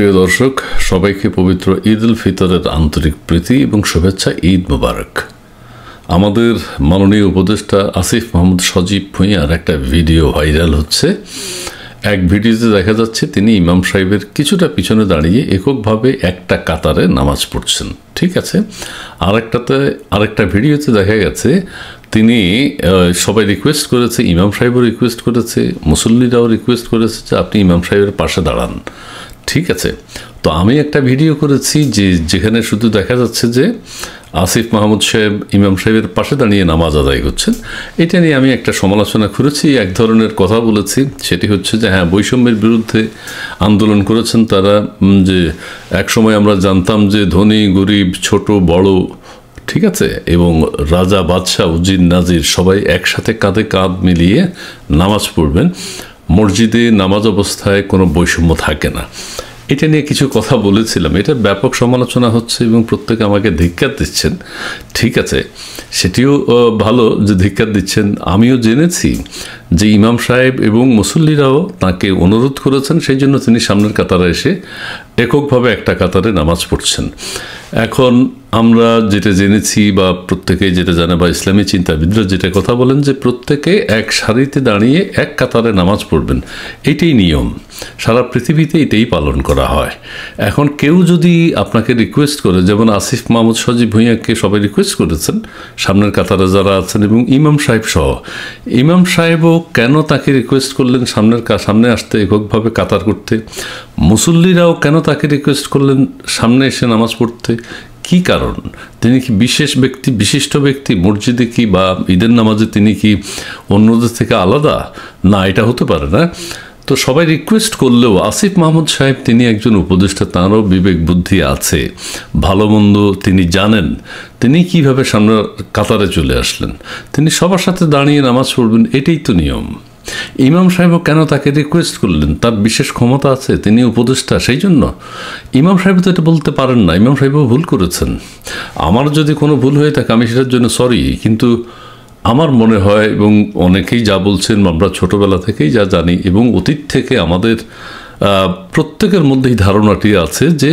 প্রিয় দর্শক, সবাইকে পবিত্র ঈদ উল ফিতরের আন্তরিক প্রীতি এবং শুভেচ্ছা। ঈদ মোবারক। আমাদের মাননীয় উপদেষ্টা আসিফ মাহমুদ সজীব ভূঁইয়ার একটা ভিডিও ভাইরাল হচ্ছে। এক ভিডিওতে দেখা যাচ্ছে তিনি ইমাম সাহেবের কিছুটা পিছনে দাঁড়িয়ে এককভাবে একটা কাতারে নামাজ পড়ছেন, ঠিক আছে। আরেকটা ভিডিওতে দেখা গেছে তিনি সবাই রিকোয়েস্ট করেছে, ইমাম সাহেবও রিকোয়েস্ট করেছে, মুসল্লিরাও রিকোয়েস্ট করেছে যে আপনি ইমাম সাহেবের পাশে দাঁড়ান, ঠিক আছে। তো আমি একটা ভিডিও করেছি যেখানে শুধু দেখা যাচ্ছে যে আসিফ মাহমুদ সাহেব ইমাম সাহেবের পাশে দাঁড়িয়ে নামাজ আদায় করছেন। এটা নিয়ে আমি একটা সমালোচনা করেছি, এক ধরনের কথা বলেছি। সেটি হচ্ছে যে হ্যাঁ, বৈষম্যের বিরুদ্ধে আন্দোলন করেছেন তারা, যে একসময় আমরা জানতাম যে ধনী গরিব ছোট বড়, ঠিক আছে, এবং রাজা বাদশাহ উজির নাজির সবাই একসাথে কাঁধে কাঁধ মিলিয়ে নামাজ পড়বেন, মসজিদে নামাজ অবস্থায় কোনো বৈষম্য থাকে না। এটা নিয়ে কিছু কথা বলেছিলাম। এটা ব্যাপক সমালোচনা হচ্ছে এবং প্রত্যেকে আমাকে ধিক্কার দিচ্ছেন, ঠিক আছে। সেটিও ভালো যে ধিক্কার দিচ্ছেন। আমিও জেনেছি যে ইমাম সাহেব এবং মুসল্লিরাও তাকে অনুরোধ করেছেন, সেই জন্য তিনি সামনের কাতারে এসে এককভাবে একটা কাতারে নামাজ পড়ছেন। এখন আমরা যেটা জেনেছি বা প্রত্যেকেই যেটা জানে বা ইসলামী চিন্তাবিদরা যেটা কথা বলেন যে প্রত্যেকে এক সারিতে দাঁড়িয়ে এক কাতারে নামাজ পড়বেন, এটাই নিয়ম। সারা পৃথিবীতে এটাই পালন করা হয়। এখন কেউ যদি আপনাকে রিকোয়েস্ট করে, যেমন আসিফ মাহমুদ সজীব ভূঁইয়াকে সবাই রিকোয়েস্ট করেছেন সামনের কাতারে যারা আছেন, এবং ইমাম সাহেব সহ, ইমাম সাহেবও কেন তাকে রিকোয়েস্ট করলেন সামনে আসতে এককভাবে কাতার করতে? মুসল্লিরাও কেন তাকে রিকোয়েস্ট করলেন সামনে এসে নামাজ পড়তে? কি কারণ? তিনি কি বিশেষ ব্যক্তি, বিশিষ্ট ব্যক্তি? মসজিদে কি বা ঈদের নামাজে তিনি কি অন্যদের থেকে আলাদা? না, এটা হতে পারে না। তো সবাই রিকোয়েস্ট করলেও আসিফ মাহমুদ সাহেব তিনি একজন উপদেষ্টা, তাঁরও বিবেক বুদ্ধি আছে, ভালো মন্দ তিনি জানেন। তিনি কিভাবে সামনে কাতারে চলে আসলেন? তিনি সবার সাথে দাঁড়িয়ে নামাজ পড়বেন, এটাই তো নিয়ম। ইমাম সাহেবও কেন তাকে রিকোয়েস্ট করলেন? তার বিশেষ ক্ষমতা আছে, তিনি উপদেষ্টা, সেই জন্য। ইমাম সাহেব তো এটা বলতে পারেন না, ইমাম সাহেবও ভুল করেছেন। আমার যদি কোনো ভুল হয়ে থাকে আমি সেটার জন্য সরি, কিন্তু আমার মনে হয়, এবং অনেকেই যা বলছেন আমরা ছোটবেলা থেকেই যা জানি এবং অতীত থেকে আমাদের প্রত্যেকের মধ্যেই ধারণাটি আছে যে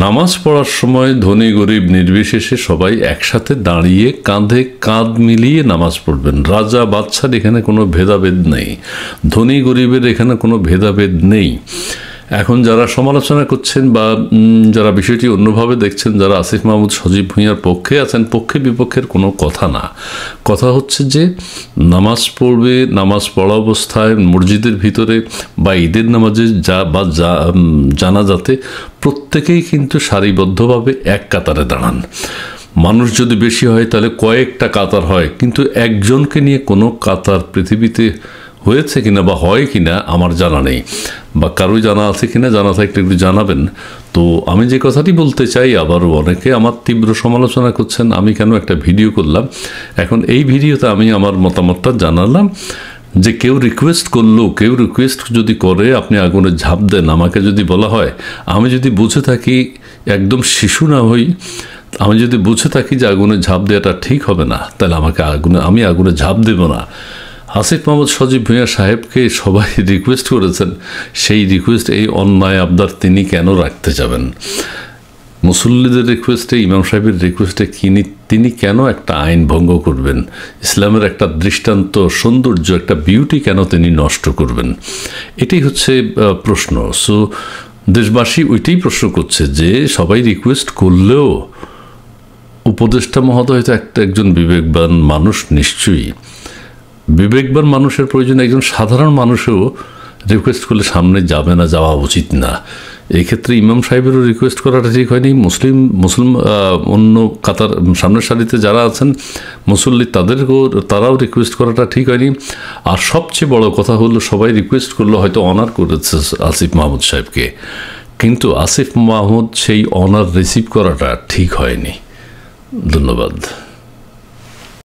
নামাজ পড়ার সময় ধনী গরিব নির্বিশেষে সবাই একসাথে দাঁড়িয়ে কাঁধে কাঁধ মিলিয়ে নামাজ পড়বেন। রাজা বাদশার এখানে কোনো ভেদাভেদ নেই, ধনী গরিবের এখানে কোনো ভেদাভেদ নেই। এখন যারা সমালোচনা করছেন বা যারা বিষয়টি অন্যভাবে দেখছেন, যারা আসিফ মাহমুদ সজীব ভূঁইয়ার পক্ষে আছেন, পক্ষে বিপক্ষের কোনো কথা না। কথা হচ্ছে যে নামাজ পড়বে, নামাজ পড়া অবস্থায় মসজিদের ভিতরে বা ঈদের নামাজে জানাজাতে প্রত্যেকেই কিন্তু সারিবদ্ধভাবে এক কাতারে দাঁড়ান। মানুষ যদি বেশি হয় তাহলে কয়েকটা কাতার হয়, কিন্তু একজনকে নিয়ে কোনো কাতার পৃথিবীতে হয়েছে কিনা বা হয় কিনা আমার জানা নেই, বা কারোই জানা আছে কিনা, জানা থাকলে একটু জানাবেন। তো আমি যে কথাটি বলতে চাই, আবারও অনেকে আমার তীব্র সমালোচনা করছেন আমি কেন একটা ভিডিও করলাম। এখন এই ভিডিওতে আমি আমার মতামতটা জানালাম যে কেউ রিকোয়েস্ট করলো, কেউ রিকোয়েস্ট যদি করে আপনি আগুনে ঝাঁপ দেন, আমাকে যদি বলা হয়, আমি যদি বুঝে থাকি, একদম শিশু না হই, আমি যদি বুঝে থাকি যে আগুনে ঝাঁপ দেওয়াটা ঠিক হবে না, তাহলে আমি আগুনে ঝাঁপ দেব না। আসিফ মাহমুদ সজীব ভূঁইয়া সাহেবকে সবাই রিকোয়েস্ট করেছেন, সেই রিকোয়েস্ট, এই অন্যায় আবদার তিনি কেন রাখতে যাবেন? মুসল্লিদের রিকোয়েস্টে, ইমাম সাহেবের রিকোয়েস্টে তিনি কেন একটা আইন ভঙ্গ করবেন? ইসলামের একটা দৃষ্টান্ত, সৌন্দর্য, একটা বিউটি কেন তিনি নষ্ট করবেন? এটাই হচ্ছে প্রশ্ন। সো দেশবাসী ওইটাই প্রশ্ন করছে যে সবাই রিকোয়েস্ট করলেও উপদেষ্টা মহোদয় তো একজন বিবেকবান মানুষ, নিশ্চয়ই বিবেকবান মানুষের প্রয়োজন। একজন সাধারণ মানুষও রিকোয়েস্ট করলে সামনে যাবে না, যাওয়া উচিত না। এই ক্ষেত্রে ইমাম সাহেবেরও রিকোয়েস্ট করাটা ঠিক হয়নি। মুসলিম অন্য কাতার সামনের সারিতে যারা আছেন মুসল্লি, তারাও রিকোয়েস্ট করাটা ঠিক হয়নি। আর সবচেয়ে বড় কথা হলো, সবাই রিকোয়েস্ট করলো, হয়তো অনার করেছে আসিফ মাহমুদ সাহেবকে, কিন্তু আসিফ মাহমুদ সেই অনার রিসিভ করাটা ঠিক হয়নি। ধন্যবাদ।